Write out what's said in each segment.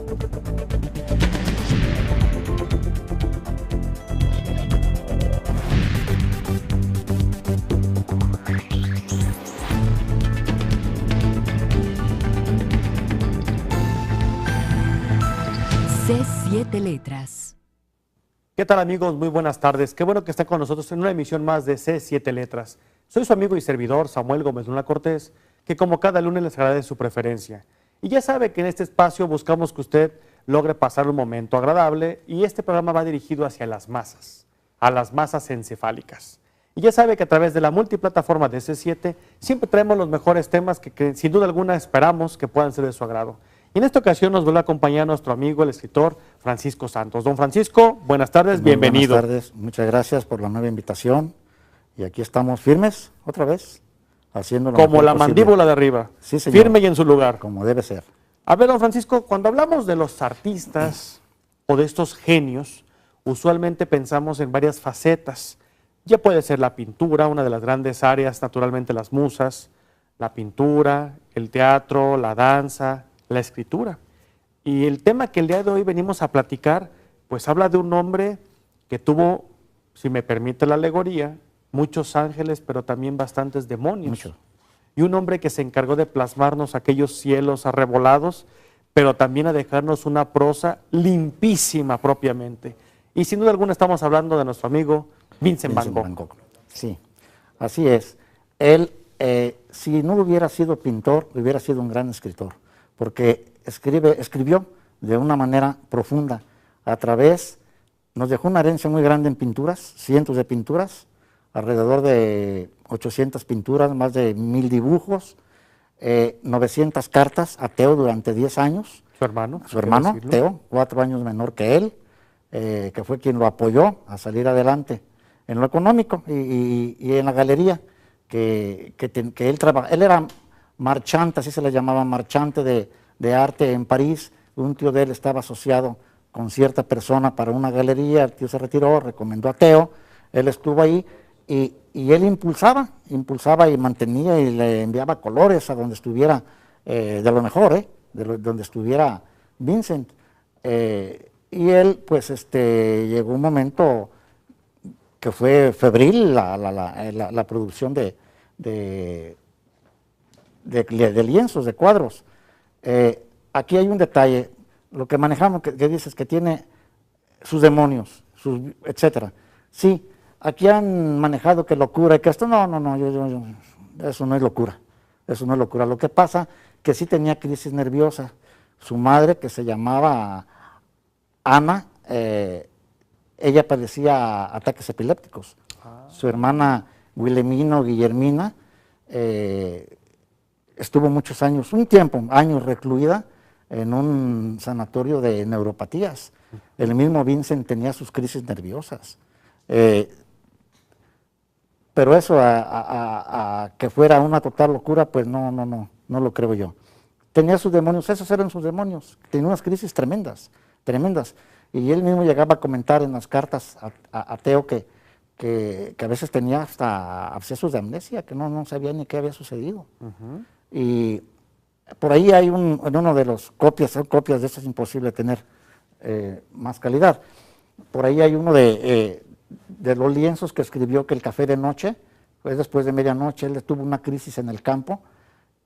C7 Letras. ¿Qué tal, amigos? Muy buenas tardes. Qué bueno que están con nosotros en una emisión más de C7 Letras. Soy su amigo y servidor Samuel Gómez Luna Cortés, que como cada lunes les agradece su preferencia. Y ya sabe que en este espacio buscamos que usted logre pasar un momento agradable, y este programa va dirigido hacia las masas, a las masas encefálicas. Y ya sabe que a través de la multiplataforma de C7 siempre traemos los mejores temas que sin duda alguna esperamos que puedan ser de su agrado. Y en esta ocasión nos vuelve a acompañar nuestro amigo, el escritor Francisco Santos. Don Francisco, buenas tardes, bienvenido. Buenas tardes, muchas gracias por la nueva invitación. Y aquí estamos firmes, otra vez, haciendo lo como mejor la posible. mandíbula de arriba, Sí, señor. firme y en su lugar. Como debe ser. A ver, don Francisco, cuando hablamos de los artistas o de estos genios, usualmente pensamos en varias facetas. Ya puede ser la pintura, una de las grandes áreas, naturalmente las musas, la pintura, el teatro, la danza, la escritura. Y el tema que el día de hoy venimos a platicar, pues habla de un hombre que tuvo, si me permite la alegoría, muchos ángeles, pero también bastantes demonios. Mucho. Y un hombre que se encargó de plasmarnos aquellos cielos arrebolados, pero también a dejarnos una prosa limpísima propiamente. Y sin duda alguna estamos hablando de nuestro amigo Vincent Van Gogh. Sí, así es. Él, si no hubiera sido pintor, hubiera sido un gran escritor, porque escribió de una manera profunda. Nos dejó una herencia muy grande en pinturas, cientos de pinturas, alrededor de 800 pinturas, más de 1000 dibujos, 900 cartas a Theo durante 10 años. Su hermano. Su hermano, Theo, 4 años menor que él, que fue quien lo apoyó a salir adelante en lo económico y en la galería que él trabajaba. Él era marchante, así se le llamaba, marchante de arte en París. Un tío de él estaba asociado con cierta persona para una galería, el tío se retiró, recomendó a Theo, él estuvo ahí y él impulsaba y mantenía y le enviaba colores a donde estuviera, de lo mejor, donde estuviera Vincent. Y él, pues, llegó un momento que fue febril la producción de lienzos, de cuadros. Aquí hay un detalle, lo que manejamos, que dices que tiene sus demonios, etcétera. Sí, aquí han manejado que locura, y que esto, eso no es locura, eso no es locura. Lo que pasa que sí tenía crisis nerviosa. Su madre, que se llamaba Ana, ella padecía ataques epilépticos. Su hermana Guillermina, estuvo muchos años, años recluida en un sanatorio de neuropatías. El mismo Vincent tenía sus crisis nerviosas. Pero eso a que fuera una total locura, pues no lo creo yo. Tenía sus demonios, esos eran sus demonios. Tenía unas crisis tremendas. Y él mismo llegaba a comentar en las cartas a Theo que a veces tenía hasta abscesos de amnesia, que no sabía ni qué había sucedido. Y por ahí hay en uno de los copias de eso, es imposible tener más calidad. Por ahí hay uno de los lienzos que escribió, que el café de noche, pues después de medianoche él tuvo una crisis en el campo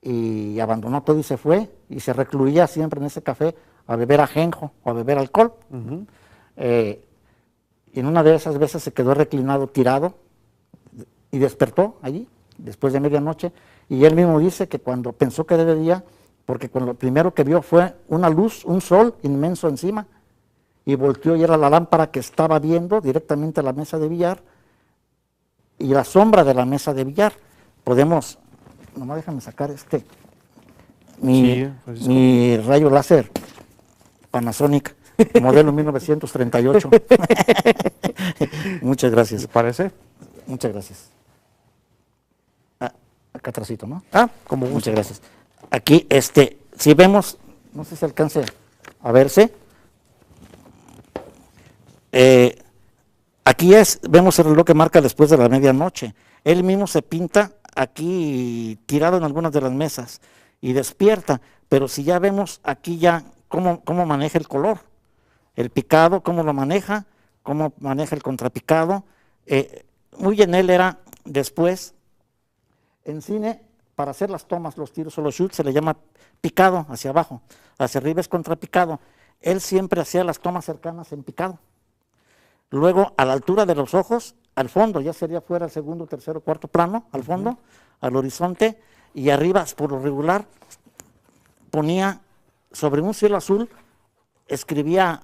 y abandonó todo y se fue, y se recluía siempre en ese café a beber ajenjo o a beber alcohol. Y en una de esas veces se quedó reclinado, tirado, y despertó allí, después de medianoche, y él mismo dice que cuando pensó que era de día, porque lo primero que vio fue una luz, un sol inmenso encima, y volteó y era la lámpara que estaba viendo directamente a la mesa de billar, y la sombra de la mesa de billar. Nomás déjame sacar mi rayo láser Panasonic, modelo 1938. Muchas gracias. ¿Le parece? Muchas gracias. Acá atrásito, ¿no? Como gusto. Muchas gracias. Aquí, si vemos, no sé si alcance a verse. Aquí vemos el reloj que marca después de la medianoche. Él mismo se pinta aquí tirado en algunas de las mesas y despierta, pero si ya vemos aquí ya cómo maneja el color, el picado, cómo lo maneja, cómo maneja el contrapicado. Muy en él era después, en cine, para hacer las tomas, los tiros o los shoots, se le llama picado hacia abajo, hacia arriba es contrapicado. Él siempre hacía las tomas cercanas en picado. Luego, a la altura de los ojos, al fondo, ya sería fuera el segundo, tercero, cuarto plano, al fondo, al horizonte, y arriba, por lo regular, ponía sobre un cielo azul, escribía,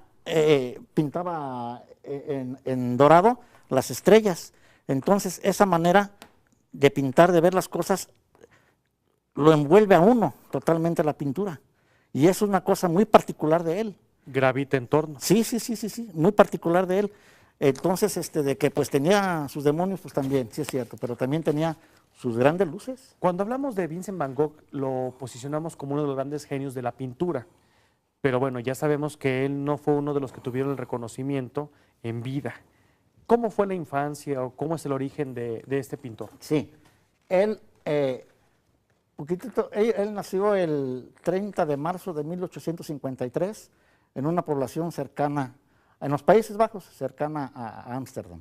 pintaba en dorado las estrellas. Entonces, esa manera de pintar, de ver las cosas, lo envuelve a uno totalmente la pintura. Y es una cosa muy particular de él. Gravita en torno. Sí, muy particular de él. Entonces, de que pues tenía sus demonios, pues también, sí es cierto, pero también tenía sus grandes luces. Cuando hablamos de Vincent Van Gogh, lo posicionamos como uno de los grandes genios de la pintura. Pero bueno, ya sabemos que él no fue uno de los que tuvieron el reconocimiento en vida. ¿Cómo fue la infancia o cómo es el origen de este pintor? Sí, él nació el 30 de marzo de 1853 en una población cercana, en los Países Bajos, cercana a Ámsterdam.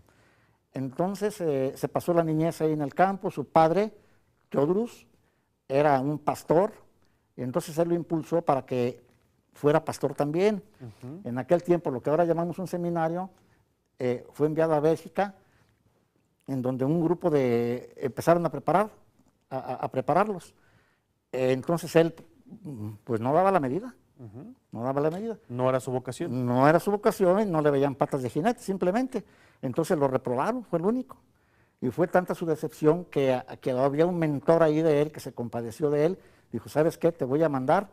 Entonces se pasó la niñez ahí en el campo. Su padre, Theodorus, era un pastor, y entonces él lo impulsó para que fuera pastor también. En aquel tiempo, lo que ahora llamamos un seminario, fue enviado a Bélgica, en donde un grupo empezaron a prepararlos. Entonces él, pues no daba la medida, no daba la medida. No era su vocación. No era su vocación, no le veían patas de jinete, simplemente. Entonces lo reprobaron, fue el único. Y fue tanta su decepción que había un mentor ahí de él que se compadeció de él. Dijo, ¿sabes qué? Te voy a mandar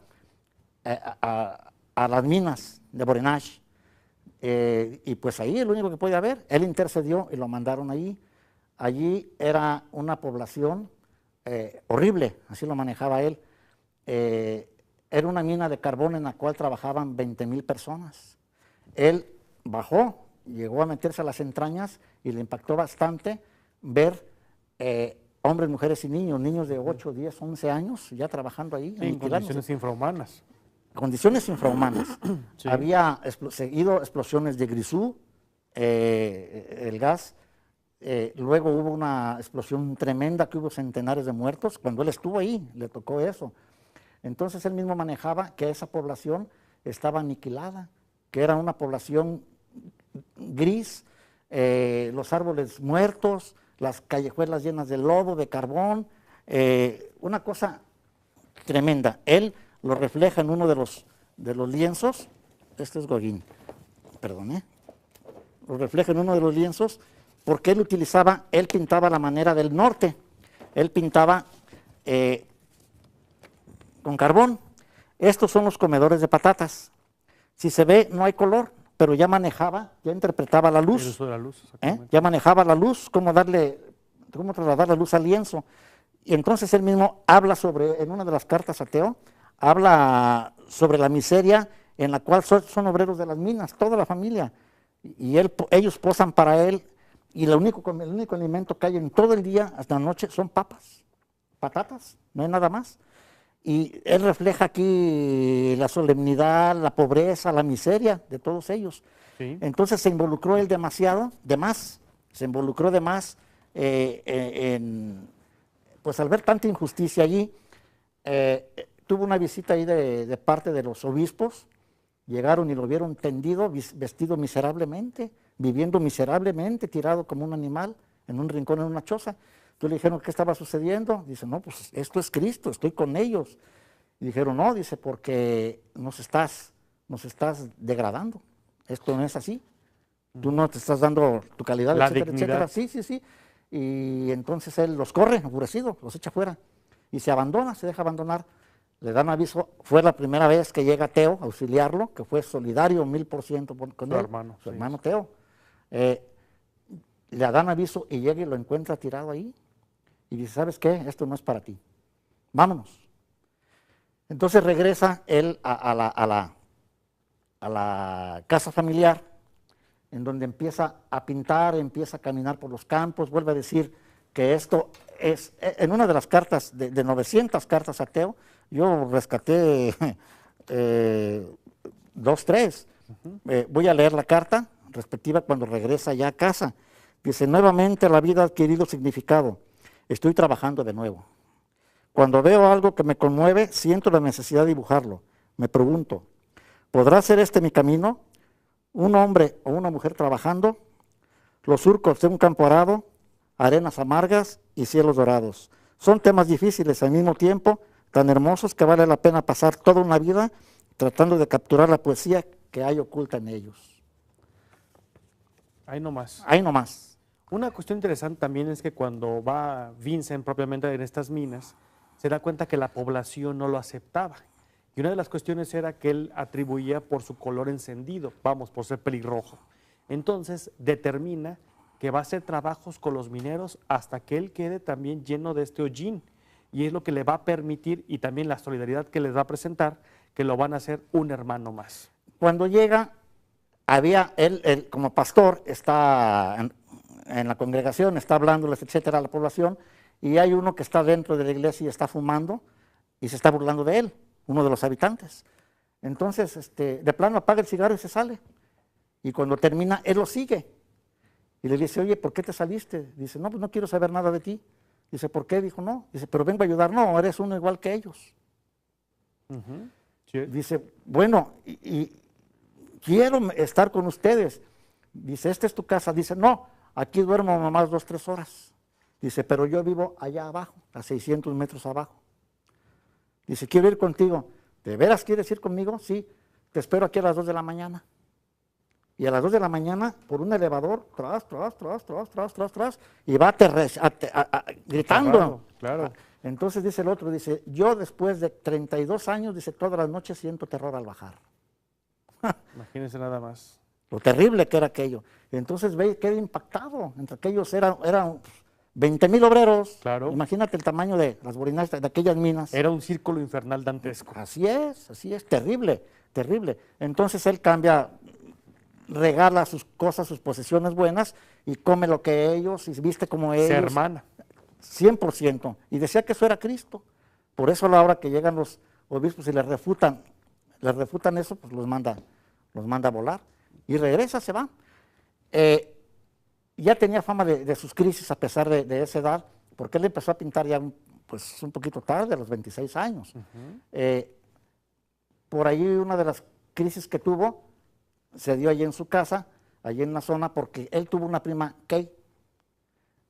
a las minas de Borenage. Y pues ahí el único que podía ver, él intercedió y lo mandaron ahí. Allí era una población horrible, así lo manejaba él. Era una mina de carbón en la cual trabajaban 20,000 personas. Él bajó, llegó a meterse a las entrañas y le impactó bastante ver hombres, mujeres y niños de 8, 10, 11 años ya trabajando ahí. En condiciones infrahumanas. Condiciones infrahumanas. Sí. Había seguido explosiones de grisú, el gas. Luego hubo una explosión tremenda que hubo centenares de muertos. Cuando él estuvo ahí, le tocó eso. Entonces él mismo manejaba que esa población estaba aniquilada, que era una población gris, los árboles muertos, las callejuelas llenas de lodo, de carbón, una cosa tremenda. Él lo refleja en uno de los lienzos. Este es Gauguin, perdón, lo refleja en uno de los lienzos porque él pintaba a la manera del norte. Él pintaba con carbón. Estos son los comedores de patatas. Si se ve, no hay color, pero ya interpretaba la luz. El uso de la luz, ya manejaba la luz, cómo trasladar la luz al lienzo. Y entonces él mismo habla en una de las cartas a Theo, habla sobre la miseria en la cual son obreros de las minas, toda la familia. Y ellos posan para él, y el único alimento que hay en todo el día hasta la noche son patatas, no hay nada más. Y él refleja aquí la solemnidad, la pobreza, la miseria de todos ellos. Sí. Entonces se involucró él se involucró de más pues al ver tanta injusticia allí. Tuvo una visita ahí de parte de los obispos. Llegaron y lo vieron tendido, vestido miserablemente, viviendo miserablemente, tirado como un animal en un rincón, en una choza. Entonces le dijeron, ¿qué estaba sucediendo? Dice, no, pues esto es Cristo, estoy con ellos. Y dijeron, no, dice, porque nos estás degradando. Esto no es así. Tú no te estás dando tu calidad, etcétera. Sí. Y entonces él los corre, enfurecido, los echa fuera. Y se deja abandonar. Le dan aviso. Fue la primera vez que llega Theo a auxiliarlo, que fue solidario 1000% con él. Su hermano Theo. Le dan aviso y llega y lo encuentra tirado ahí. Y dice, ¿sabes qué? Esto no es para ti. Vámonos. Entonces regresa él a la casa familiar, en donde empieza a pintar, empieza a caminar por los campos, vuelve a decir que esto es, en una de las cartas, de 900 cartas a Theo, yo rescaté 2, 3. Voy a leer la carta respectiva cuando regresa ya a casa. Dice, nuevamente la vida ha adquirido significado. Estoy trabajando de nuevo. Cuando veo algo que me conmueve, siento la necesidad de dibujarlo. Me pregunto, ¿podrá ser este mi camino? ¿Un hombre o una mujer trabajando? Los surcos de un campo arado, arenas amargas y cielos dorados. Son temas difíciles al mismo tiempo, tan hermosos que vale la pena pasar toda una vida tratando de capturar la poesía que hay oculta en ellos. Ahí nomás. Ahí nomás. Una cuestión interesante también es que cuando va Vincent propiamente en estas minas, se da cuenta que la población no lo aceptaba. Y una de las cuestiones era que él atribuía por su color encendido, vamos, por ser pelirrojo. Entonces determina que va a hacer trabajos con los mineros hasta que él quede también lleno de este hollín. Y es lo que le va a permitir, y también la solidaridad que les va a presentar, que lo van a hacer un hermano más. Cuando llega, había él como pastor, está en la congregación, está hablándoles, etcétera, a la población, y hay uno que está dentro de la iglesia y está fumando y se está burlando de él, uno de los habitantes. Entonces, de plano apaga el cigarro y se sale. Y cuando termina, él lo sigue. Y le dice, oye, ¿por qué te saliste? Dice, no, pues no quiero saber nada de ti. Dice, ¿por qué? Dijo, no. Dice, pero vengo a ayudar. No, eres uno igual que ellos. Sí. Dice, bueno, y quiero estar con ustedes. Dice, esta es tu casa. Dice, no, aquí duermo nomás 2, 3 horas. Dice, pero yo vivo allá abajo, a 600 metros abajo. Dice, quiero ir contigo. ¿De veras quieres ir conmigo? Sí, te espero aquí a las 2 de la mañana. Y a las 2 de la mañana, por un elevador, tras, y va gritando. Claro. Entonces dice el otro, dice, yo después de 32 años, dice, todas las noches siento terror al bajar. Imagínense nada más. Lo terrible que era aquello. Entonces ve, queda impactado. Entre aquellos eran 20,000 obreros. Claro. Imagínate el tamaño de las borinas de aquellas minas. Era un círculo infernal dantesco. Así es, terrible, terrible. Entonces él cambia, regala sus cosas, sus posesiones buenas y come lo que ellos y viste como ellos. Se hermana. 100%. Y decía que eso era Cristo. Por eso a la hora que llegan los obispos y les refutan eso, pues los manda a volar. Y regresa, se va. Ya tenía fama de sus crisis a pesar de esa edad, porque él empezó a pintar ya pues, un poquito tarde, a los 26 años. Por ahí una de las crisis que tuvo se dio allí en su casa, allí en la zona, porque él tuvo una prima, Kay,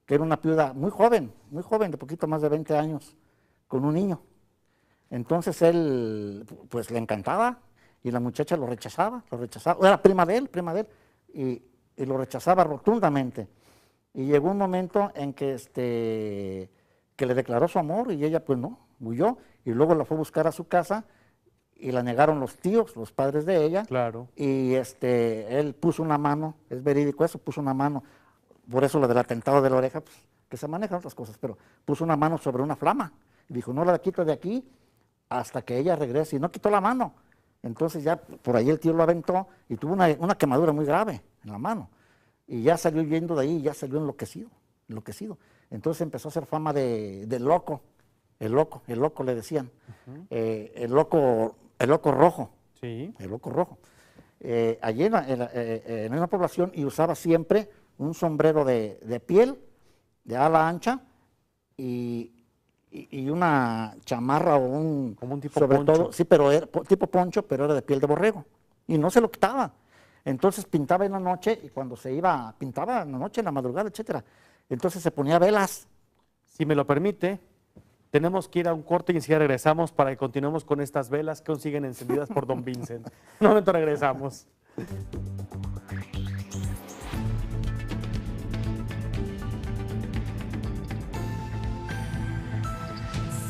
que era una viuda muy joven, de poquito más de 20 años, con un niño. Entonces él, pues le encantaba, y la muchacha lo rechazaba, era prima de él, y lo rechazaba rotundamente. Y llegó un momento en que le declaró su amor, y ella pues no, huyó, y luego la fue a buscar a su casa, y la negaron los tíos, los padres de ella. Claro. Y él puso una mano, es verídico eso, puso una mano, por eso lo del atentado de la oreja, pues, que se manejan otras cosas, pero puso una mano sobre una flama, y dijo, no la quito de aquí hasta que ella regrese, y no quitó la mano. Entonces ya por ahí el tío lo aventó, y tuvo una quemadura muy grave en la mano, y ya salió yendo de ahí, ya salió enloquecido. Entonces empezó a hacer fama de loco, el loco le decían, el loco rojo. Sí. El loco rojo. Allí en una población, y usaba siempre un sombrero de piel, de ala ancha, y una chamarra o como un tipo sobre poncho. todo, sí, pero era tipo poncho, pero era de piel de borrego. Y no se lo quitaba. Entonces pintaba en la noche, y cuando pintaba en la noche, en la madrugada, etcétera. Entonces se ponía velas. Si me lo permite, tenemos que ir a un corte y enseguida regresamos para que continuemos con estas velas que aún siguen encendidas por don Vincent. Un momento, regresamos.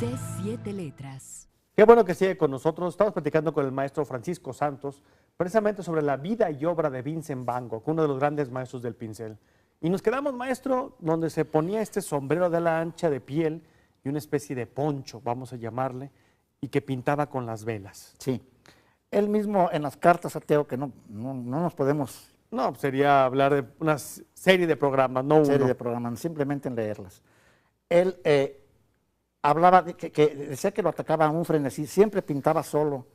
C7 Letras. Qué bueno que sigue con nosotros. Estamos platicando con el maestro Francisco Santos, precisamente sobre la vida y obra de Vincent Van Gogh, uno de los grandes maestros del pincel. Y nos quedamos, maestro, donde se ponía este sombrero de ala ancha de piel y una especie de poncho, vamos a llamarle, y que pintaba con las velas. Sí. Él mismo en las cartas a Teo, que no nos podemos... No, sería hablar de una serie de programas, no serie uno. de programas, simplemente en leerlas. Él hablaba, que decía que lo atacaba a un frenesí, siempre pintaba solo,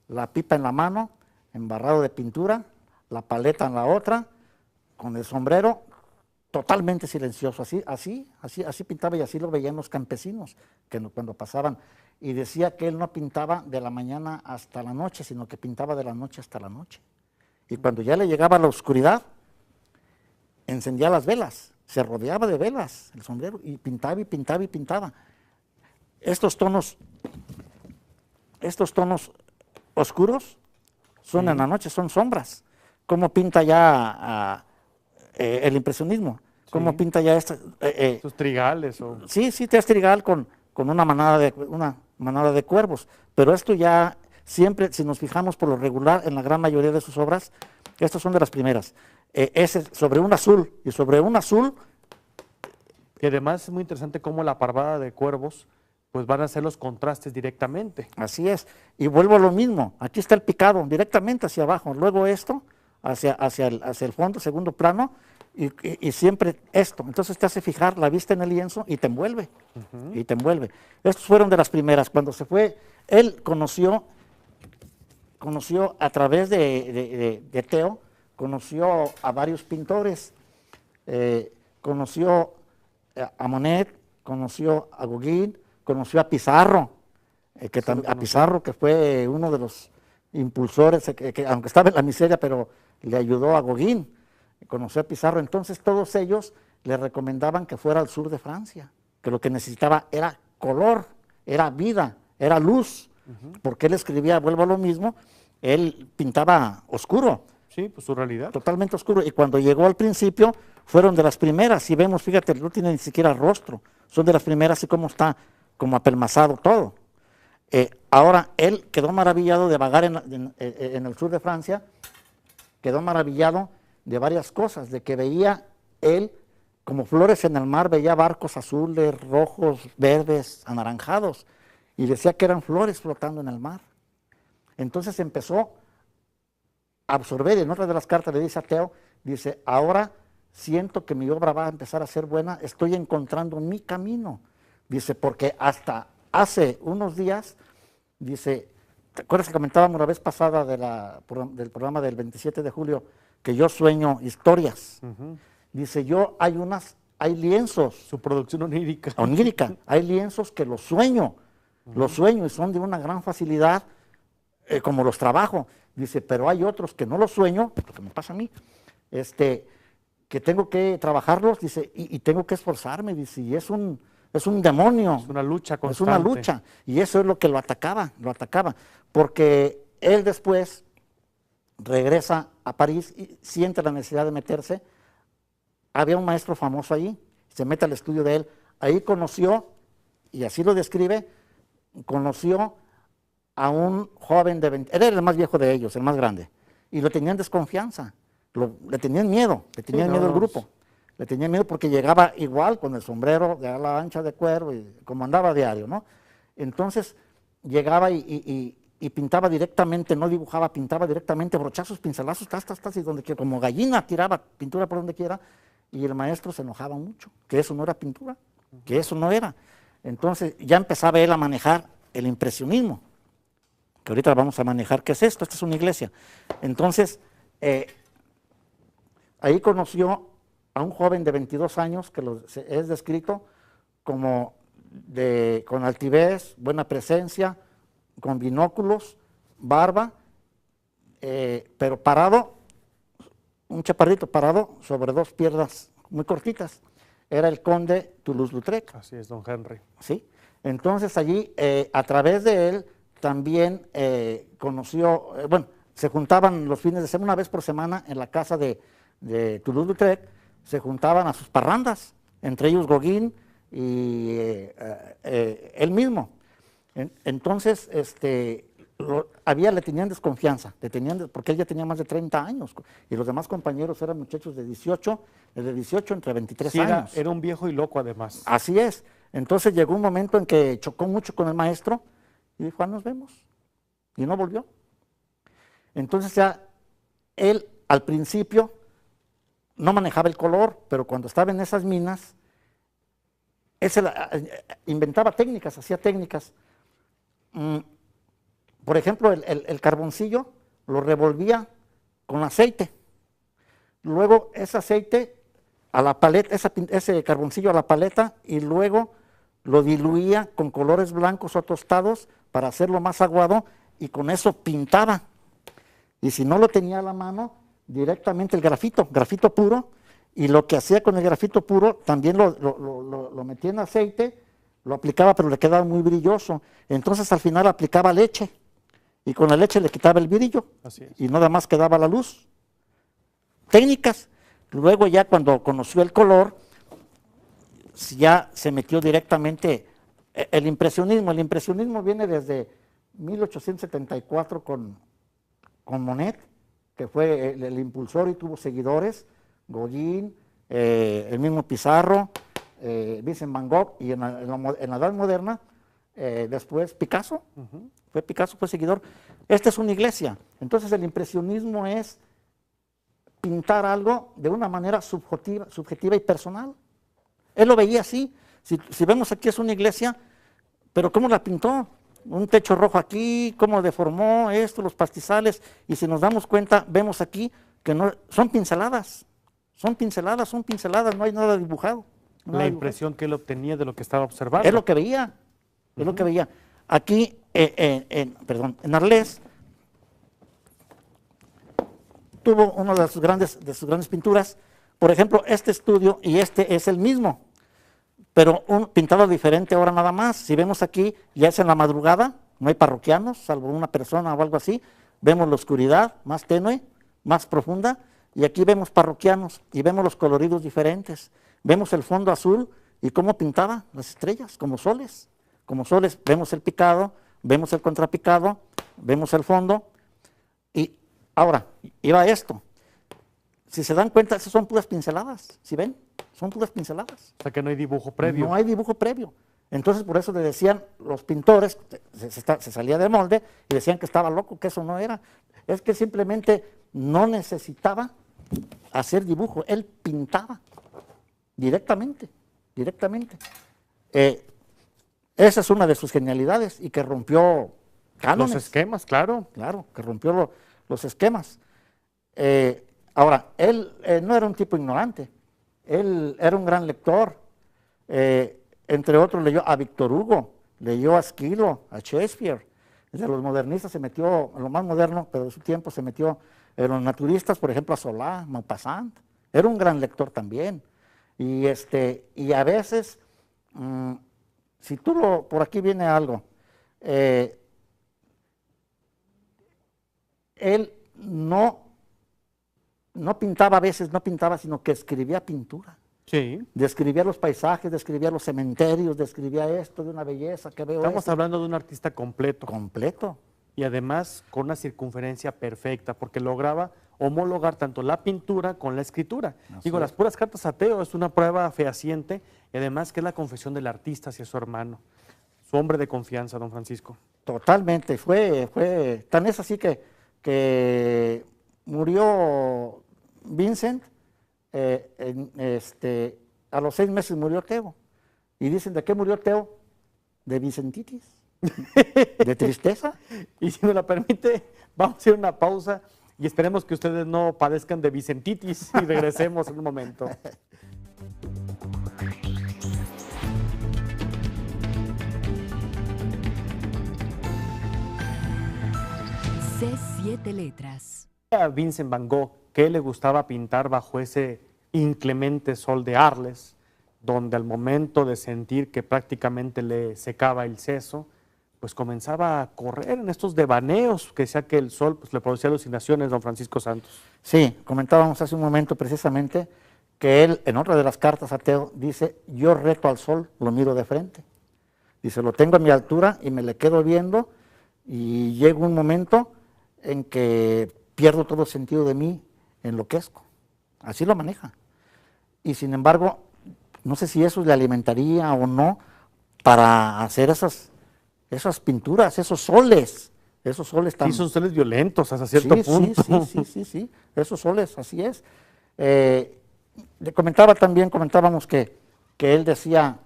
la pipa en la mano, embarrado de pintura, la paleta en la otra, con el sombrero, totalmente silencioso, así pintaba y así lo veían los campesinos cuando pasaban. Y decía que él no pintaba de la mañana hasta la noche, sino que pintaba de la noche hasta la noche. Y cuando ya le llegaba la oscuridad, encendía las velas, se rodeaba de velas el sombrero y pintaba y pintaba y pintaba. Estos tonos oscuros son en la noche, son sombras. ¿Cómo pinta ya el impresionismo? ¿Cómo pinta ya Estos trigales o... Sí, te es trigal con una manada de cuervos, pero esto ya siempre, si nos fijamos por lo regular, en la gran mayoría de sus obras, estas son de las primeras. Ese sobre un azul, y sobre un azul... Que además es muy interesante cómo la parvada de cuervos pues van a hacer los contrastes directamente. Así es, y vuelvo a lo mismo, aquí está el picado directamente hacia abajo, luego esto hacia el fondo, segundo plano, y siempre esto. Entonces te hace fijar la vista en el lienzo y te envuelve, y te envuelve. Estos fueron de las primeras. Cuando se fue, él conoció a través de Theo, conoció a varios pintores, conoció a Monet, conoció a Gauguin, conoció a Pizarro, a Pizarro, que fue uno de los impulsores, que aunque estaba en la miseria, pero le ayudó a Gauguin, conoció a Pizarro. Entonces todos ellos le recomendaban que fuera al sur de Francia, que lo que necesitaba era color, era vida, era luz, porque él escribía, vuelvo a lo mismo, él pintaba oscuro. Sí, pues su realidad. Totalmente oscuro, y cuando llegó al principio, fueron de las primeras. Si vemos, fíjate, no tiene ni siquiera rostro, son de las primeras, y cómo está, como apelmazado todo. Ahora, él quedó maravillado de vagar en el sur de Francia, quedó maravillado de varias cosas, de que veía él como flores en el mar, veía barcos azules, rojos, verdes, anaranjados, y decía que eran flores flotando en el mar. Entonces empezó a absorber, y en otra de las cartas le dice a Theo, dice, ahora siento que mi obra va a empezar a ser buena, estoy encontrando mi camino. Dice, porque hasta hace unos días, dice, ¿te acuerdas que comentábamos la vez pasada del programa del 27 de julio, que yo sueño historias? Dice, hay lienzos. Su producción onírica. Hay lienzos que los sueño y son de una gran facilidad, como los trabajo. Dice, pero hay otros que no los sueño, lo que me pasa a mí, que tengo que trabajarlos, dice, y tengo que esforzarme, dice, y es un demonio. Es una lucha constante. Es una lucha, y eso es lo que lo atacaba, porque él después regresa a París y siente la necesidad de meterse. Había un maestro famoso allí, se mete al estudio de él, ahí conoció, y así lo describe, conoció a un joven de 20, él era el más viejo de ellos, el más grande, y lo tenían desconfianza, le tenían miedo al grupo. Le tenía miedo porque llegaba igual con el sombrero de ala ancha de cuero y como andaba a diario, ¿no? Entonces llegaba y pintaba directamente, no dibujaba, pintaba directamente, brochazos, pincelazos, tas, y donde quiera, como gallina tiraba pintura por donde quiera, y el maestro se enojaba mucho, que eso no era pintura, que eso no era. Entonces ya empezaba él a manejar el impresionismo, que ahorita vamos a manejar. ¿Qué es esto? Esta es una iglesia. Entonces, ahí conoció a un joven de 22 años que es descrito como con altivez, buena presencia, con binóculos, barba, pero parado, un chaparrito parado sobre dos piernas muy cortitas. Era el conde Toulouse-Lautrec. Así es, don Henry. ¿Sí? Entonces allí, a través de él, también conoció, se juntaban los fines de semana, una vez por semana, en la casa de Toulouse-Lautrec, se juntaban a sus parrandas, entre ellos Gauguin y él mismo. Entonces, le tenían desconfianza, porque él ya tenía más de 30 años, y los demás compañeros eran muchachos de 18 entre 23 años. Era un viejo y loco además. Así es. Entonces llegó un momento en que chocó mucho con el maestro, y dijo, nos vemos, y no volvió. Entonces ya él, al principio, no manejaba el color, pero cuando estaba en esas minas, inventaba técnicas, hacía técnicas. Por ejemplo, el carboncillo lo revolvía con aceite. Luego ese aceite a la paleta, ese carboncillo a la paleta, y luego lo diluía con colores blancos o tostados para hacerlo más aguado, y con eso pintaba. Y si no lo tenía a la mano, directamente el grafito puro, y lo que hacía con el grafito puro, también lo metía en aceite, lo aplicaba, pero le quedaba muy brilloso. Entonces al final aplicaba leche, y con la leche le quitaba el brillo, Así es. y nada más quedaba la luz. Técnicas. Luego ya cuando conoció el color, ya se metió directamente el impresionismo. El impresionismo viene desde 1874 con Monet, que fue el impulsor y tuvo seguidores, Gauguin, el mismo Pizarro, Vincent Van Gogh, y en la Edad Moderna, después Picasso, fue seguidor. Esta es una iglesia. Entonces el impresionismo es pintar algo de una manera subjetiva y personal. Él lo veía así. Si vemos aquí es una iglesia, pero ¿cómo la pintó? Un techo rojo aquí, cómo deformó esto, los pastizales, y si nos damos cuenta, vemos aquí que no, son pinceladas, no hay nada dibujado. La impresión que él obtenía de lo que estaba observando. Es lo que veía, es lo que veía. Aquí, en Arles, tuvo una de sus grandes pinturas. Por ejemplo, este estudio y este es el mismo, pero un pintado diferente ahora nada más. Si vemos aquí, ya es en la madrugada, no hay parroquianos, salvo una persona o algo así. Vemos la oscuridad más tenue, más profunda, y aquí vemos parroquianos y vemos los coloridos diferentes. Vemos el fondo azul y cómo pintaba las estrellas, como soles. Como soles, vemos el picado, vemos el contrapicado, vemos el fondo. Y ahora, iba esto. Si se dan cuenta, esas son puras pinceladas. ¿Sí ven? Son puras pinceladas. O sea que no hay dibujo previo. No hay dibujo previo. Entonces, por eso le decían los pintores, se salía de molde y decían que estaba loco, que eso no era. Es que simplemente no necesitaba hacer dibujo, él pintaba directamente. Esa es una de sus genialidades y que rompió cánones. Los esquemas, claro. Claro, que rompió los esquemas. Ahora, él no era un tipo ignorante, él era un gran lector. Entre otros leyó a Víctor Hugo, leyó a Esquilo, a Shakespeare. De los modernistas se metió, en lo más moderno, pero de su tiempo se metió en los naturistas, por ejemplo, a Solá, Maupassant. Era un gran lector también. Y a veces, si tú por aquí viene algo, él no pintaba a veces, no pintaba, sino que escribía pintura. Sí. Describía los paisajes, describía los cementerios, describía esto de una belleza que veo. Estamos hablando de un artista completo. Completo. Y además con una circunferencia perfecta, porque lograba homologar tanto la pintura con la escritura. Digo, las puras cartas a Teo es una prueba fehaciente, y además que es la confesión del artista hacia su hermano, su hombre de confianza, don Francisco. Totalmente, fue tan es así que murió Vincent, a los 6 meses murió Teo. Y dicen, ¿de qué murió Teo? De Vicentitis, de tristeza. Y si me la permite, vamos a hacer una pausa y esperemos que ustedes no padezcan de Vicentitis y regresemos en un momento. C7 Letras. A Vincent Van Gogh, que le gustaba pintar bajo ese inclemente sol de Arles, donde al momento de sentir que prácticamente le secaba el seso, pues comenzaba a correr en estos devaneos que decía que el sol pues, le producía alucinaciones, don Francisco Santos. Sí, comentábamos hace un momento precisamente que él, en otra de las cartas a Teo, dice, yo reto al sol, lo miro de frente. Dice, lo tengo a mi altura y me le quedo viendo y llega un momento en que pierdo todo sentido de mí, enloquezco. Así lo maneja. Y sin embargo, no sé si eso le alimentaría o no para hacer esas pinturas, esos soles tan... Sí, son soles violentos hasta cierto punto. Sí, esos soles, así es. Le comentábamos que él decía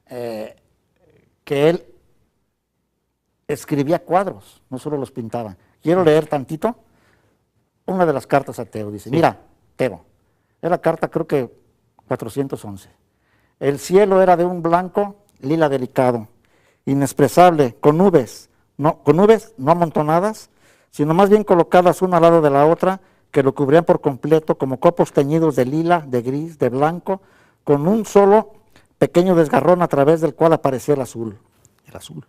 que él escribía cuadros, no solo los pintaba. Quiero leer tantito una de las cartas a Teo. Dice, mira, Teo, es la carta creo que 411. El cielo era de un blanco lila delicado, inexpresable, con nubes no amontonadas, sino más bien colocadas una al lado de la otra, que lo cubrían por completo como copos teñidos de lila, de gris, de blanco, con un solo pequeño desgarrón a través del cual aparecía el azul. El azul.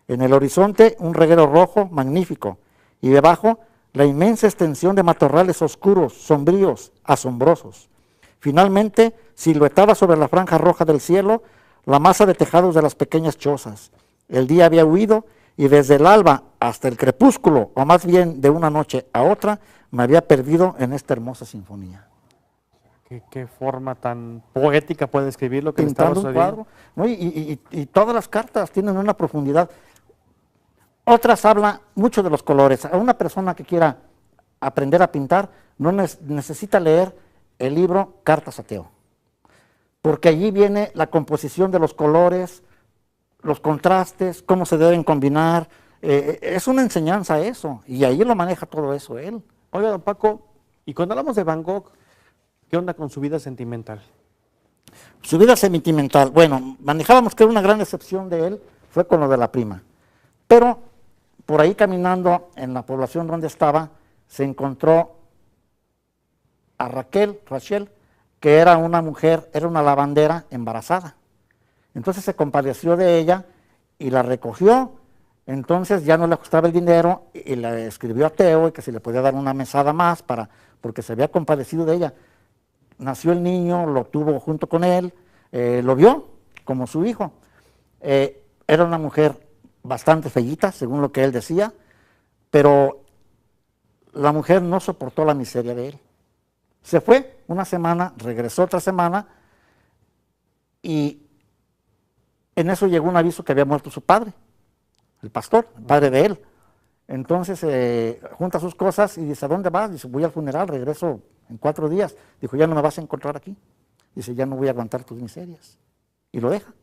En el horizonte un reguero rojo magnífico, y debajo la inmensa extensión de matorrales oscuros, sombríos, asombrosos. Finalmente, siluetada sobre la franja roja del cielo, la masa de tejados de las pequeñas chozas. El día había huido, y desde el alba hasta el crepúsculo, o más bien de una noche a otra, me había perdido en esta hermosa sinfonía. ¿Qué forma tan poética puede escribir lo que Pintando le un estaba cuadro, ¿no? Y todas las cartas tienen una profundidad. Otras hablan mucho de los colores. A una persona que quiera aprender a pintar no necesita leer el libro Cartas a Teo, porque allí viene la composición de los colores, los contrastes, cómo se deben combinar. Es una enseñanza eso, y ahí lo maneja todo eso él. Oiga, don Paco, y cuando hablamos de Van Gogh, ¿qué onda con su vida sentimental? Su vida sentimental, bueno, manejábamos que una gran excepción de él fue con lo de la prima, pero por ahí caminando en la población donde estaba, se encontró a Rachel, que era una mujer, era una lavandera embarazada. Entonces se compadeció de ella y la recogió. Entonces ya no le ajustaba el dinero y le escribió a Teo y que si le podía dar una mesada más porque se había compadecido de ella. Nació el niño, lo tuvo junto con él, lo vio como su hijo. Era una mujer bastante feíta, según lo que él decía, pero la mujer no soportó la miseria de él. Se fue una semana, regresó otra semana y en eso llegó un aviso que había muerto su padre, el pastor, el padre de él. Entonces junta sus cosas y dice, ¿a dónde vas? Dice, voy al funeral, regreso en 4 días. Dijo, ya no me vas a encontrar aquí. Dice, ya no voy a aguantar tus miserias. Y lo deja.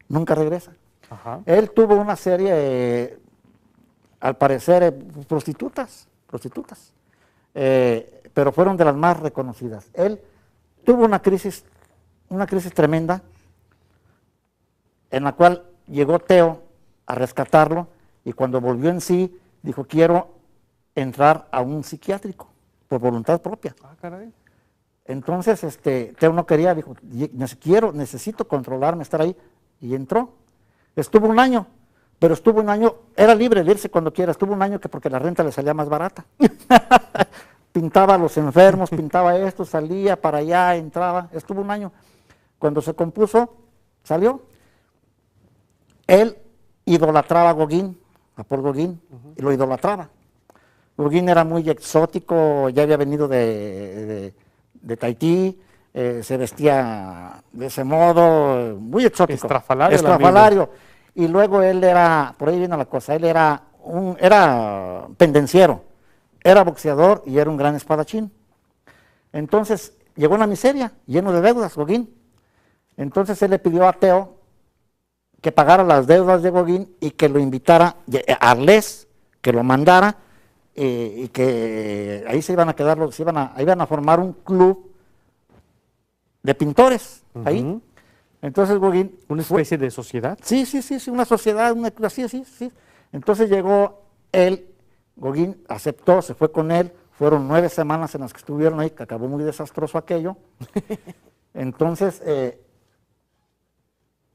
Nunca regresa. Ajá. Él tuvo una serie, al parecer, prostitutas, pero fueron de las más reconocidas. Él tuvo una crisis tremenda, en la cual llegó Teo a rescatarlo, y cuando volvió en sí, dijo, quiero entrar a un psiquiátrico, por voluntad propia. Ah, caray. Entonces, Teo no quería, dijo, necesito controlarme, estar ahí, y entró. Estuvo un año, pero estuvo un año, era libre de irse cuando quiera, estuvo un año que porque la renta le salía más barata. Pintaba a los enfermos, pintaba esto, salía para allá, entraba, estuvo un año. Cuando se compuso, salió. Él idolatraba a Gauguin, a Paul Gauguin, y lo idolatraba. Gauguin era muy exótico, ya había venido de Tahití, se vestía de ese modo, muy exótico. Estrafalario. Y luego él era, por ahí viene la cosa, él era pendenciero, era boxeador y era un gran espadachín. Entonces llegó una miseria, lleno de deudas, Gauguin. Entonces él le pidió a Teo que pagara las deudas de Gauguin y que lo invitara a Arles, que lo mandara, y que ahí se iban a quedar, iban a formar un club de pintores, ahí. Entonces Gauguin... ¿Una especie de sociedad? Sí, una sociedad, sí. Entonces llegó él, Gauguin aceptó, se fue con él, fueron 9 semanas en las que estuvieron ahí, que acabó muy desastroso aquello. Entonces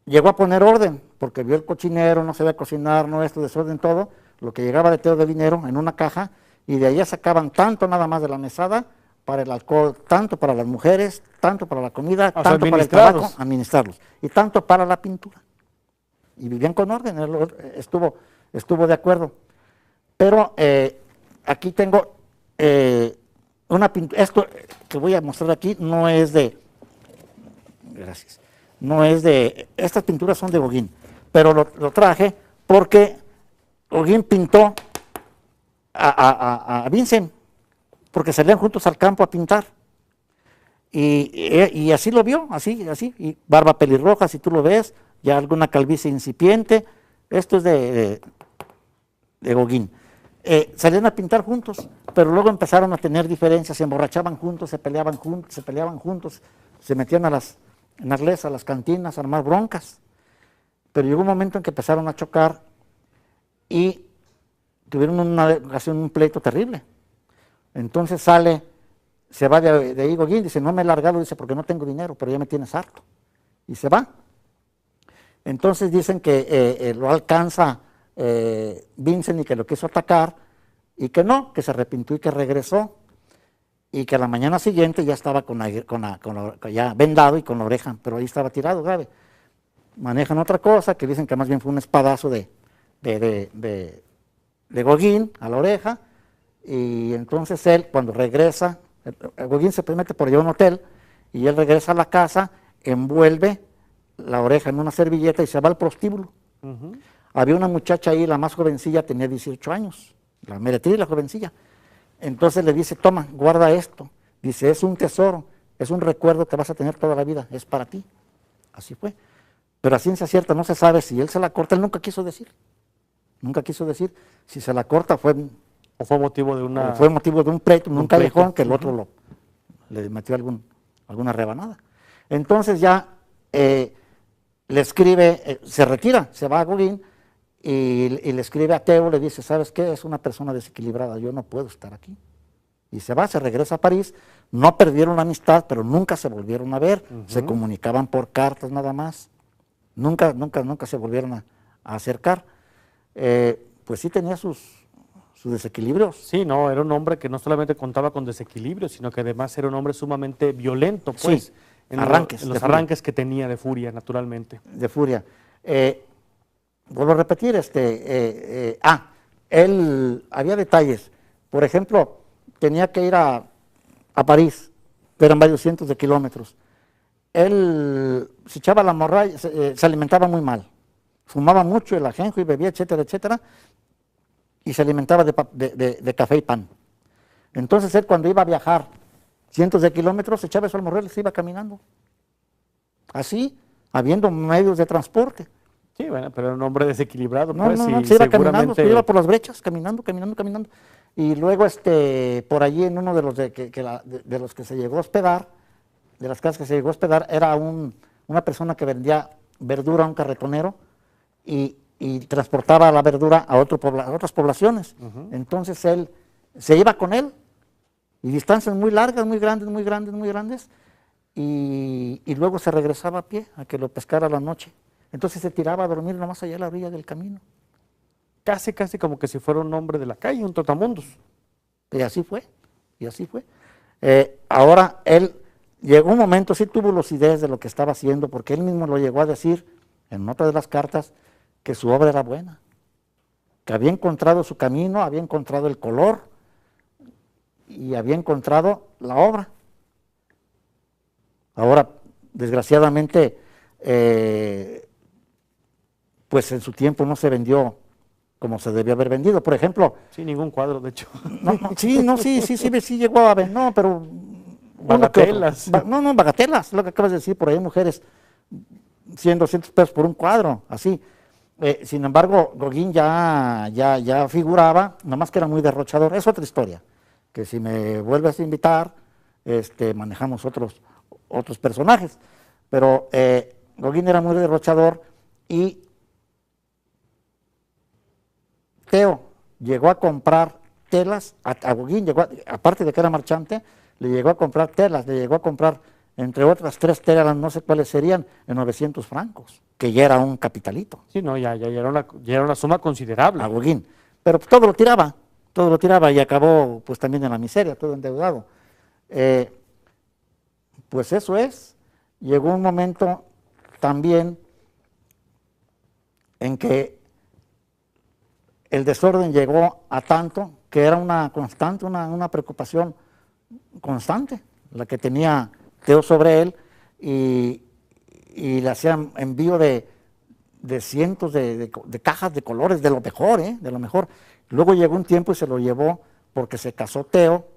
llegó a poner orden, porque vio el cochinero, no sabía cocinar, no esto, desorden todo, lo que llegaba de Teo de dinero en una caja, y de ahí sacaban tanto nada más de la mesada, para el alcohol, tanto para las mujeres, tanto para la comida, tanto para el tabaco, administrarlos, y tanto para la pintura. Y vivían con orden, él estuvo de acuerdo. Pero aquí tengo una pintura, esto que voy a mostrar aquí no es de, gracias, no es de, estas pinturas son de Gauguin, pero lo traje porque Gauguin pintó a Vincent, porque salían juntos al campo a pintar. Y así lo vio, así, y barba pelirroja, si tú lo ves, ya alguna calvicie incipiente. Esto es de Gauguin. salían a pintar juntos, pero luego empezaron a tener diferencias, se emborrachaban juntos, se peleaban juntos, se metían en las lesas, a las cantinas, a armar broncas. Pero llegó un momento en que empezaron a chocar y tuvieron una ocasión, un pleito terrible. Entonces se va de ahí Gauguin, dice, no me he largado, dice, porque no tengo dinero, pero ya me tienes harto. Y se va. Entonces dicen que lo alcanza Vincent y que lo quiso atacar, y que no, que se arrepintió y que regresó, y que a la mañana siguiente ya estaba ya vendado y con la oreja, pero ahí estaba tirado grave. Manejan otra cosa, que dicen que más bien fue un espadazo de Gauguin a la oreja, y entonces él, cuando regresa, Gauguin se mete por allá a un hotel, y él regresa a la casa, envuelve la oreja en una servilleta y se va al prostíbulo. Había una muchacha ahí, la más jovencilla, tenía 18 años, la meretriz, la jovencilla. Entonces le dice, toma, guarda esto. Dice, es un tesoro, es un recuerdo que vas a tener toda la vida, es para ti. Así fue. Pero a ciencia cierta no se sabe si él se la corta, él nunca quiso decir. Nunca quiso decir si se la corta o fue motivo de un pleito, un callejón, que el otro le metió alguna rebanada. Entonces ya le escribe, se retira, se va a Gauguin y le escribe a Theo, le dice, ¿sabes qué? Es una persona desequilibrada, yo no puedo estar aquí. Y se va, se regresa a París, no perdieron la amistad, pero nunca se volvieron a ver, se comunicaban por cartas nada más, nunca se volvieron a acercar. Pues sí tenía sus desequilibrios. Sí, no, era un hombre que no solamente contaba con desequilibrios, sino que además era un hombre sumamente violento, pues, sí, en los arranques que tenía de furia, naturalmente. De furia. Vuelvo a repetir, él, había detalles. Por ejemplo, tenía que ir a París, eran varios cientos de kilómetros. Él se echaba la morralla, se alimentaba muy mal. Fumaba mucho el ajenjo y bebía, etcétera, etcétera, y se alimentaba de café y pan. Entonces él, cuando iba a viajar cientos de kilómetros, se echaba eso al morral y se iba caminando. Así, habiendo medios de transporte. Sí, bueno, pero era un hombre desequilibrado. No, pues, no, se iba caminando, se iba por las brechas, caminando. Y luego por allí en uno de los que se llegó a hospedar, de las casas que se llegó a hospedar, era una persona que vendía verdura, un carretonero, y transportaba la verdura a otras poblaciones. Entonces él se iba con él, y distancias muy largas, muy grandes, y luego se regresaba a pie a que lo pescara a la noche. Entonces se tiraba a dormir nomás allá a la orilla del camino. Casi como que si fuera un hombre de la calle, un trotamundos. Y así fue. Ahora él llegó un momento, sí tuvo lucidez de lo que estaba haciendo, porque él mismo lo llegó a decir en otra de las cartas, que su obra era buena, que había encontrado su camino, había encontrado el color y había encontrado la obra. Ahora, desgraciadamente, pues en su tiempo no se vendió como se debió haber vendido. Por ejemplo... Sí, ningún cuadro, de hecho. Sí llegó a ver, no, pero... Bagatelas. Bagatelas, lo que acabas de decir, por ahí mujeres 100, 200 pesos por un cuadro, así. Sin embargo, Gauguin ya figuraba, nomás que era muy derrochador. Es otra historia, que si me vuelves a invitar, manejamos otros personajes. Pero Gauguin era muy derrochador y Theo llegó a comprar telas, a Gauguin, aparte de que era marchante, le llegó a comprar telas, le llegó a comprar, entre otras 3 telas, no sé cuáles serían, en 900 francos, que ya era un capitalito. Sí, no, ya era una suma considerable. A Gauguin. Pero todo lo tiraba y acabó pues también en la miseria, todo endeudado. Pues eso es. Llegó un momento también en que el desorden llegó a tanto que era una constante, una preocupación constante, la que tenía Theo sobre él, y le hacían envío de cientos de cajas de colores, de lo mejor, de lo mejor. Luego llegó un tiempo y se lo llevó porque se casó Theo,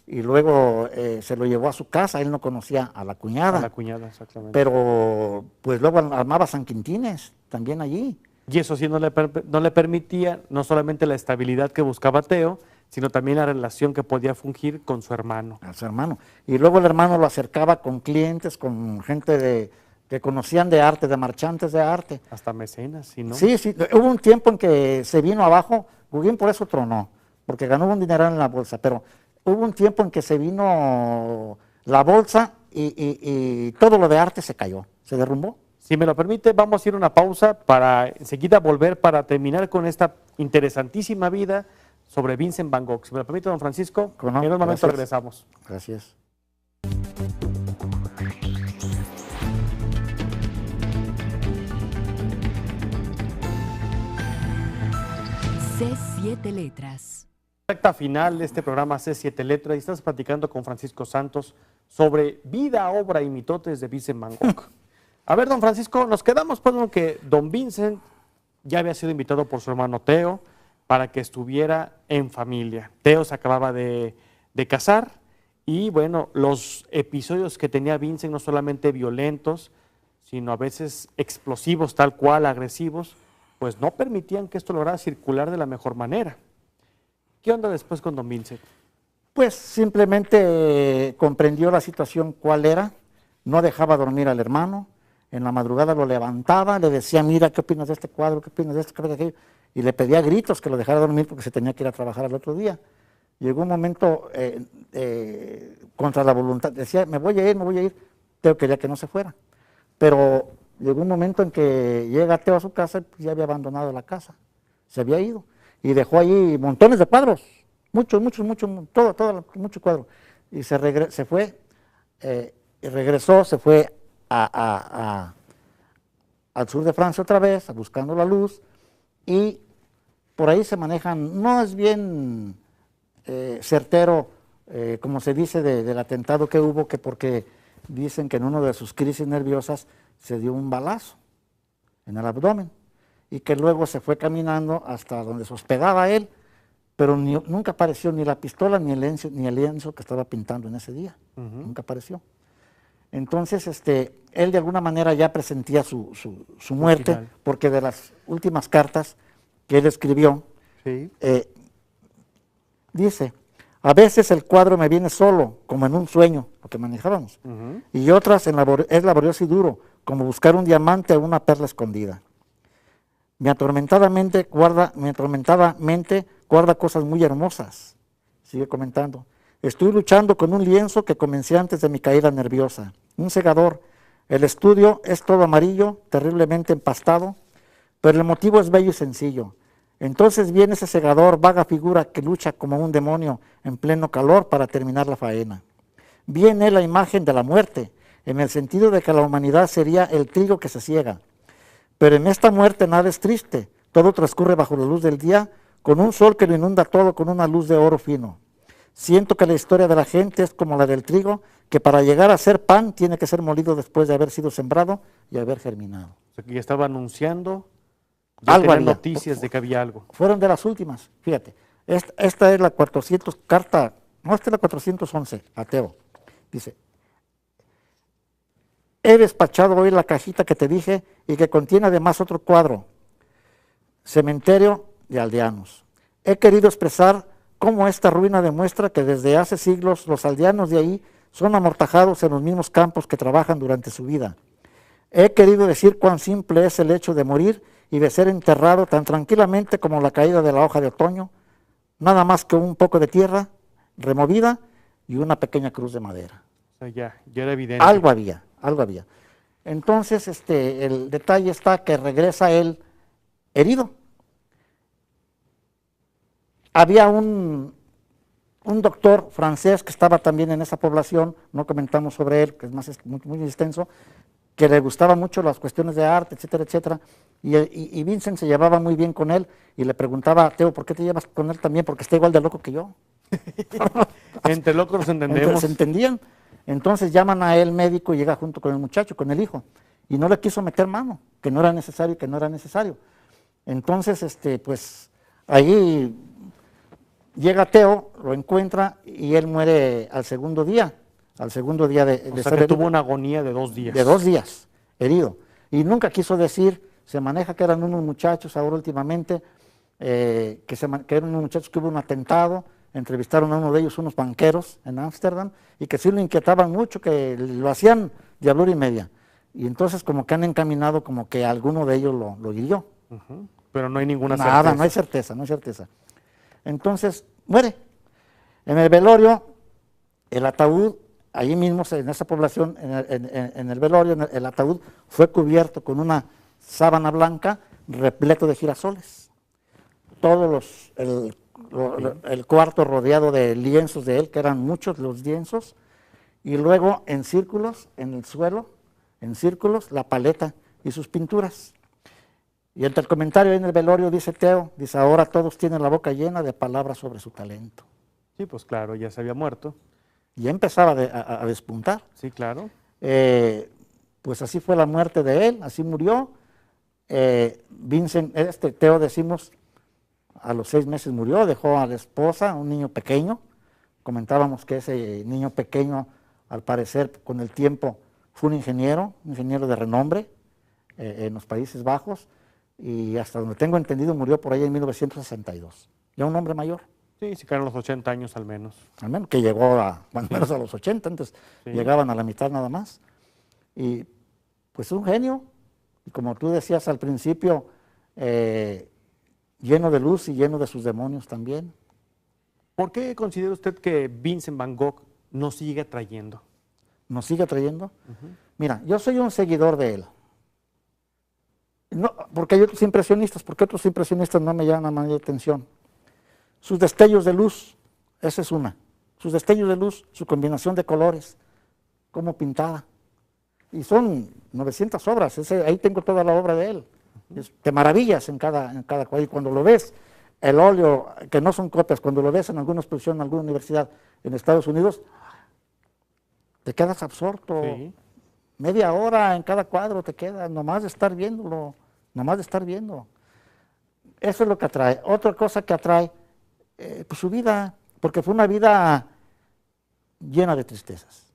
y luego se lo llevó a su casa. Él no conocía a la cuñada. A la cuñada, exactamente. Pero pues luego armaba San Quintines también allí. Y eso sí no le permitía no solamente la estabilidad que buscaba Teo, sino también la relación que podía fungir con su hermano. A su hermano. Y luego el hermano lo acercaba con clientes, con gente que conocían de arte, de marchantes de arte. Hasta mecenas, ¿sí, no? Sí, sí, hubo un tiempo en que se vino abajo, Guggenheim por eso tronó, porque ganó un dineral en la bolsa, pero hubo un tiempo en que se vino la bolsa y todo lo de arte se cayó, se derrumbó. Si me lo permite, vamos a ir a una pausa para enseguida volver para terminar con esta interesantísima vida sobre Vincent Van Gogh. Si me lo permite, don Francisco, ¿Cómo no? en un momento Gracias. regresamos. Gracias. C7 Letras. Recta final de este programa C7 Letras y estás platicando con Francisco Santos sobre vida, obra y mitotes de Vincent Van Gogh. A ver, don Francisco, nos quedamos con que don Vincent ya había sido invitado por su hermano Teo para que estuviera en familia. Teo se acababa de casar y bueno, los episodios que tenía Vincent no solamente violentos, sino a veces explosivos, tal cual, agresivos, pues no permitían que esto lograra circular de la mejor manera. ¿Qué onda después con don Vincent? Pues simplemente comprendió la situación cuál era, no dejaba dormir al hermano, en la madrugada lo levantaba, le decía, mira, ¿qué opinas de este cuadro? ¿Qué opinas de esto? ¿Qué opinas de aquello? Y le pedía a gritos que lo dejara dormir porque se tenía que ir a trabajar al otro día. Llegó un momento contra la voluntad, decía, me voy a ir. Teo quería que no se fuera. Pero llegó un momento en que llega Teo a su casa y pues, ya había abandonado la casa, se había ido. Y dejó ahí montones de cuadros, muchos, muchos cuadros. Y se fue, y regresó, se fue al sur de Francia otra vez, buscando la luz, y por ahí se manejan, no es bien certero, como se dice del atentado que hubo, que porque dicen que en una de sus crisis nerviosas se dio un balazo en el abdomen, y que luego se fue caminando hasta donde se hospedaba él, pero nunca apareció ni la pistola ni el lienzo que estaba pintando en ese día, nunca apareció. Entonces, él de alguna manera ya presentía su muerte, porque de las últimas cartas que él escribió, Sí. Dice, a veces el cuadro me viene solo, como en un sueño, lo que manejábamos, y otras es laborioso y duro, como buscar un diamante o una perla escondida. Mi atormentada mente guarda cosas muy hermosas. Sigue comentando. Estoy luchando con un lienzo que comencé antes de mi caída nerviosa. Un segador. El estudio es todo amarillo, terriblemente empastado, pero el motivo es bello y sencillo. Entonces viene ese segador, vaga figura que lucha como un demonio en pleno calor para terminar la faena. Viene la imagen de la muerte, en el sentido de que la humanidad sería el trigo que se ciega. Pero en esta muerte nada es triste, todo transcurre bajo la luz del día, con un sol que lo inunda todo con una luz de oro fino. Siento que la historia de la gente es como la del trigo, que para llegar a ser pan tiene que ser molido después de haber sido sembrado y haber germinado. O sea, que ya estaba anunciando, ya Algo tenía había. noticias de que había algo. Fueron de las últimas, fíjate. Esta es la 400 carta, no, esta es la 411, a Teo. Dice, he despachado hoy la cajita que te dije y que contiene además otro cuadro, Cementerio de Aldeanos. He querido expresar cómo esta ruina demuestra que desde hace siglos los aldeanos de ahí son amortajados en los mismos campos que trabajan durante su vida. He querido decir cuán simple es el hecho de morir y de ser enterrado tan tranquilamente como la caída de la hoja de otoño, nada más que un poco de tierra removida y una pequeña cruz de madera. O sea, ya era evidente. Algo había. Entonces, el detalle está que regresa él herido. Había un doctor francés que estaba también en esa población, no comentamos sobre él, que es muy extenso, que le gustaban mucho las cuestiones de arte, etcétera, etcétera, y Vincent se llevaba muy bien con él, y le preguntaba a Teo, ¿por qué te llevas con él también? Porque está igual de loco que yo. Entre locos nos entendemos. ¿Se entendían? Entonces llaman a él médico y llega junto con el muchacho, con el hijo, y no le quiso meter mano, que no era necesario. Entonces, pues, ahí llega Teo, lo encuentra y él muere al segundo día de O sea, estar que herido. tuvo una agonía de 2 días. De 2 días, herido. Y nunca quiso decir se maneja que eran unos muchachos ahora últimamente, que eran unos muchachos que hubo un atentado, entrevistaron a uno de ellos, unos banqueros en Ámsterdam, y que sí lo inquietaban mucho, que lo hacían diablura y media. Y entonces como que han encaminado como que alguno de ellos lo hirió. Pero no hay ninguna Nada, certeza. no hay certeza, no hay certeza. Entonces, muere. En el velorio, el ataúd, ahí mismo, en esa población, en el velorio, el ataúd fue cubierto con una sábana blanca repleto de girasoles. Todos el cuarto rodeado de lienzos de él, que eran muchos los lienzos, y luego en círculos, en el suelo, en círculos, la paleta y sus pinturas. Y entre el comentario en el velorio dice Teo, dice, ahora todos tienen la boca llena de palabras sobre su talento. Sí, pues claro, ya se había muerto. Y empezaba a despuntar. Sí, claro. Pues así fue la muerte de él, así murió. Vincent, Teo decimos, a los 6 meses murió, dejó a la esposa, un niño pequeño. Comentábamos que ese niño pequeño, al parecer, con el tiempo, fue un ingeniero de renombre en los Países Bajos, y hasta donde tengo entendido murió por ahí en 1962. Ya un hombre mayor. Sí, se quedaron los 80 años al menos. Al menos que llegó al menos a los 80, antes llegaban a la mitad nada más. Y pues un genio, y como tú decías al principio, lleno de luz y lleno de sus demonios también. ¿Por qué considera usted que Vincent Van Gogh nos sigue atrayendo? ¿Nos sigue atrayendo? Mira, yo soy un seguidor de él. No, porque hay otros impresionistas, porque otros impresionistas no me llaman a mi atención. Sus destellos de luz, esa es una. Sus destellos de luz, su combinación de colores, cómo pintaba. Y son 900 obras, ahí tengo toda la obra de él. Te maravillas en cada cuadro. Y cuando lo ves, el óleo, que no son copias, cuando lo ves en alguna exposición, en alguna universidad en Estados Unidos, te quedas absorto. Sí. Media hora en cada cuadro te queda, nomás de estar viéndolo, nomás de estar viendo. Eso es lo que atrae. Otra cosa que atrae, pues su vida, porque fue una vida llena de tristezas.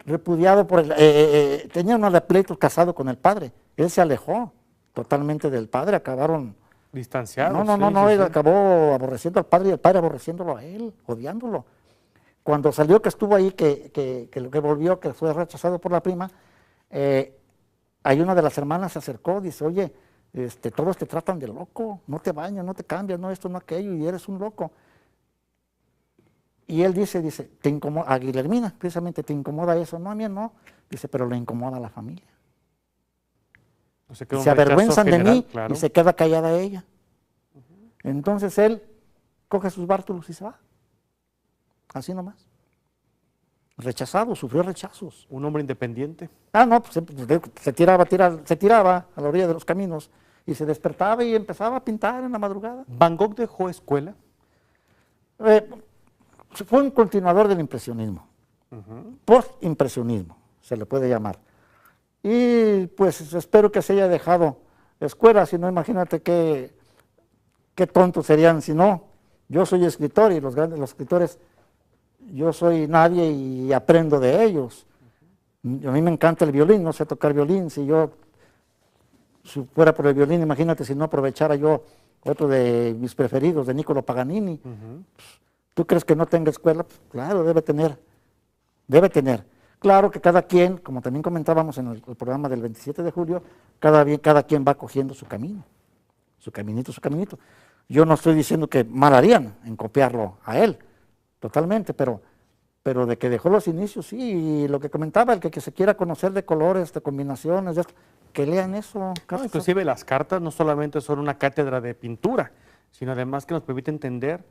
Repudiado por tenía unos pleitos casado con el padre. Él se alejó totalmente del padre, acabaron Distanciados. No, él acabó aborreciendo al padre y el padre aborreciéndolo a él, odiándolo. Cuando salió que estuvo ahí, que volvió, que fue rechazado por la prima, ahí una de las hermanas se acercó, dice, oye, todos te tratan de loco, no te bañas, no te cambias, no esto, no aquello, y eres un loco. Y él dice, te incomoda, a Guillermina, precisamente, ¿te incomoda eso? No, a mí no. Dice, pero le incomoda a la familia. O sea, se avergüenzan de mí, claro. Y se queda callada ella. Entonces él coge sus bártulos y se va. Así nomás. Rechazado, sufrió rechazos. Un hombre independiente. No, pues se tiraba a la orilla de los caminos y se despertaba y empezaba a pintar en la madrugada. ¿Van Gogh dejó escuela? Fue un continuador del impresionismo, post-impresionismo, se le puede llamar. Y pues espero que se haya dejado escuela, si no, imagínate qué tontos serían si no. Yo soy escritor y los escritores, yo soy nadie y aprendo de ellos. A mí me encanta el violín, no sé tocar violín. Si fuera por el violín, imagínate si no aprovechara yo otro de mis preferidos, de Niccolo Paganini. ¿Tú crees que no tenga escuela? Pues, claro, debe tener. Claro que cada quien, como también comentábamos en el programa del 27 de julio, cada quien va cogiendo su camino, su caminito. Yo no estoy diciendo que mal harían en copiarlo a él, totalmente, pero de que dejó los inicios, sí, y lo que comentaba, el que se quiera conocer de colores, de combinaciones, de esto, que lean eso. No, inclusive las cartas no solamente son una cátedra de pintura, sino además que nos permite entender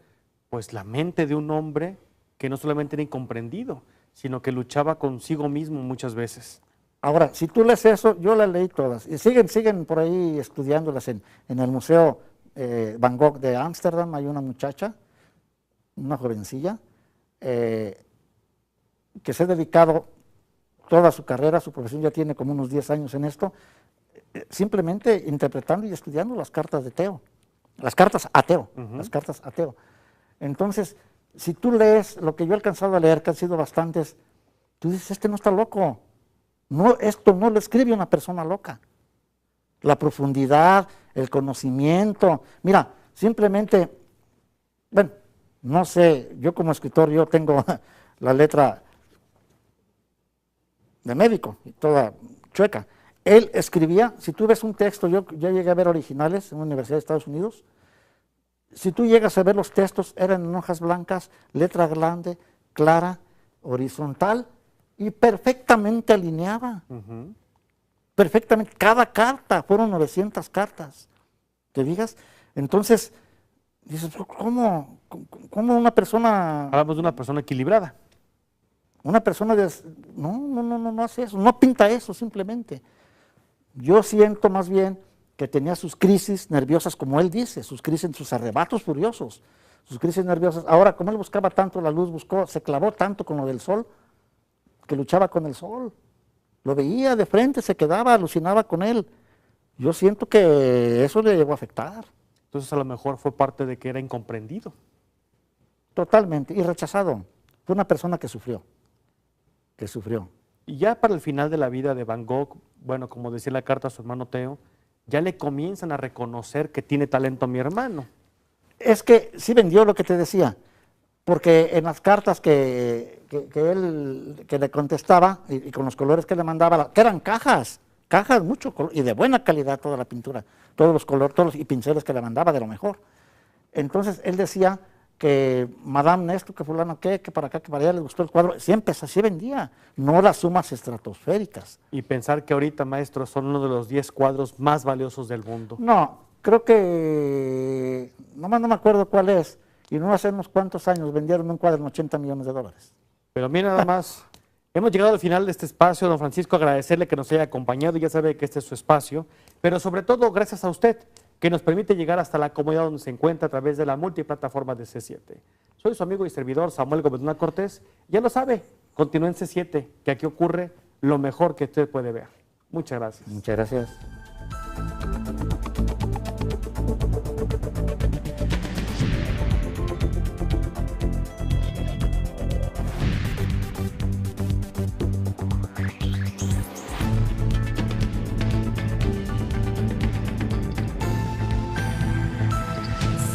pues la mente de un hombre que no solamente era incomprendido, sino que luchaba consigo mismo muchas veces. Ahora, si tú lees eso, yo las leí todas, y siguen por ahí estudiándolas en el Museo Van Gogh de Ámsterdam. Hay una muchacha, una jovencilla, que se ha dedicado toda su carrera, su profesión, ya tiene como unos 10 años en esto, simplemente interpretando y estudiando las cartas de Teo, las cartas a Teo, las cartas a Teo. Entonces, si tú lees lo que yo he alcanzado a leer, que han sido bastantes, tú dices, no está loco. No, esto no lo escribe una persona loca. la profundidad, el conocimiento. Mira, simplemente, bueno, no sé, yo como escritor, yo tengo la letra de médico, y toda chueca. Él escribía, si tú ves un texto, yo llegué a ver originales en la Universidad de Estados Unidos, si tú llegas a ver los textos, eran en hojas blancas, letra grande, clara, horizontal, y perfectamente alineada. Perfectamente, cada carta, fueron 900 cartas, ¿te digas? Entonces, dices, ¿cómo una persona... Hablamos de una persona equilibrada. Una persona no hace eso, no pinta eso simplemente. Yo siento más bien que tenía sus crisis nerviosas, como él dice, sus crisis, sus arrebatos furiosos, sus crisis nerviosas. Ahora, como él buscaba tanto la luz, se clavó tanto con lo del sol, que luchaba con el sol. Lo veía de frente, se quedaba, alucinaba con él. Yo siento que eso le llegó a afectar. Entonces a lo mejor fue parte de que era incomprendido. Totalmente, y rechazado. Fue una persona que sufrió. Y ya para el final de la vida de Van Gogh, bueno, como decía la carta a su hermano Theo, ya le comienzan a reconocer que tiene talento a mi hermano. Es que sí vendió lo que te decía, porque en las cartas que él le contestaba y con los colores que le mandaba, que eran cajas mucho color, y de buena calidad toda la pintura, todos los colores y pinceles que le mandaba de lo mejor. Entonces él decía que Madame Néstor, que fulano que para acá, que para allá le gustó el cuadro, siempre así vendía, no las sumas estratosféricas. Y pensar que ahorita, maestro, son uno de los 10 cuadros más valiosos del mundo. No, creo que, nomás no me acuerdo cuál es, y no hace unos cuantos años vendieron un cuadro en $80 millones. Pero mira nada más, hemos llegado al final de este espacio, don Francisco, agradecerle que nos haya acompañado, ya sabe que este es su espacio, pero sobre todo gracias a usted, que nos permite llegar hasta la comodidad donde se encuentra a través de la multiplataforma de C7. Soy su amigo y servidor Samuel Gómez Luna Cortés. Ya lo sabe, continúe en C7, que aquí ocurre lo mejor que usted puede ver. Muchas gracias. Muchas gracias.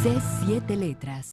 C7 Letras.